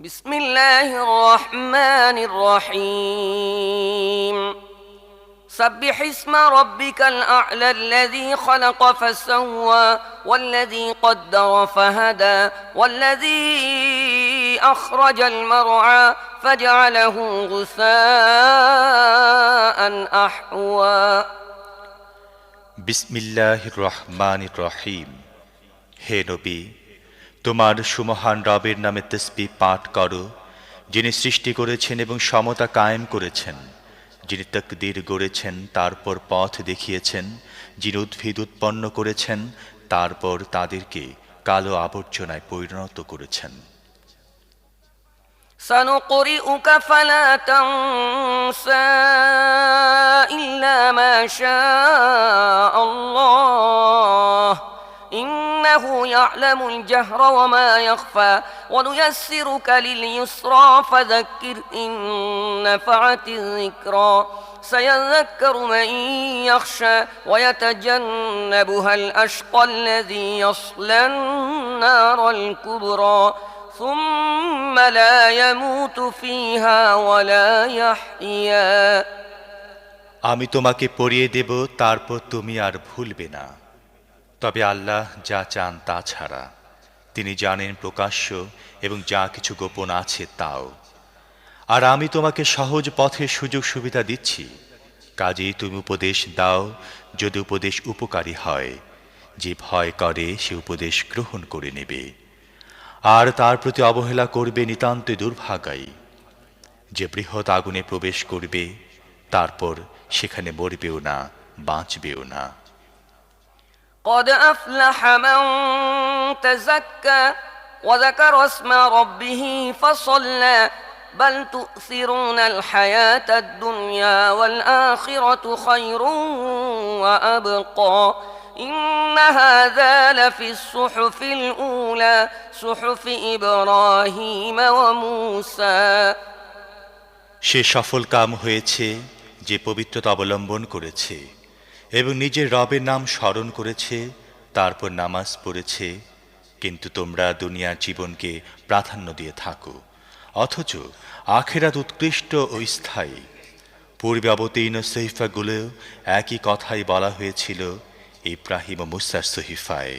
بسم الله الرحمن الرحيم سبح اسم ربك الأعلى الذي خلق فسوى والذي قدر فهدى والذي أخرج المرعى فجعله غثاء أحوى বিসমিল্লাহির রহমানির রহিম। হে নবী, তোমার সুমহান রবের নামে তাসবিহ পাঠ করো, যিনি সৃষ্টি করেছেন এবং সমতা কায়েম করেছেন, যিনি তাকদীর গড়েছেন তারপর পথ দেখিয়েছেন, যিনি উদ্ভিদ উৎপন্ন করেছেন তারপর তাদেরকে কালো আবর্জনায় পরিণত করেছেন। سنقرئك فلا تنسى إلا ما شاء الله إنه يعلم الجهر وما يخفى ونيسرك لليسرى فذكر إن نفعت الذكرى سيذكر من يخشى ويتجنبها الأشقى الذي يصلى النار الكبرى ثم لا يموت فيها ولا يحيا আমি তোমাকে পড়িয়ে দেব, তারপর তুমি আর ভুলবে না। তবে আল্লাহ যা চান তা ছাড়া, তিনি জানেন প্রকাশ্য এবং যা কিছু গোপন আছে তাও। আর আমি তোমাকে সহজ পথের সুযোগ সুবিধা দিচ্ছি, কাজেই তুমি উপদেশ দাও যদি উপদেশ উপকারী হয়। যে ভয় করে সে উপদেশ গ্রহণ করে নেবে, আর তার প্রতি অবহেলা করবে নিতান্তই দুর্ভাগাই। যে বৃহৎ আগুনে প্রবেশ করবে, তারপর সেখানে মরবেও না, বাঁচবেও না। قد أفلح من تزكى وذكر اسم ربه فصلى بل تؤثرون الحياة الدنيا والآخرة خير وأبقى إن هذا لفي الصحف الأولى صحف إبراهيم وموسى সে সফল কাম হয়েছে যে পবিত্রতা অবলম্বন করেছে এবং নিজের রবের নাম স্মরণ করেছে, তারপর নামাজ পড়েছে। কিন্তু তোমরা দুনিয়ার জীবনকে প্রাধান্য দিয়ে থাকো, অথচ আখিরাত উৎকৃষ্ট ও স্থায়ী। পূর্বে অবতীর্ণ সহিফাগুলো একই কথাই বলা হয়েছিল ইব্রাহিম ও মুসার সহিফায়।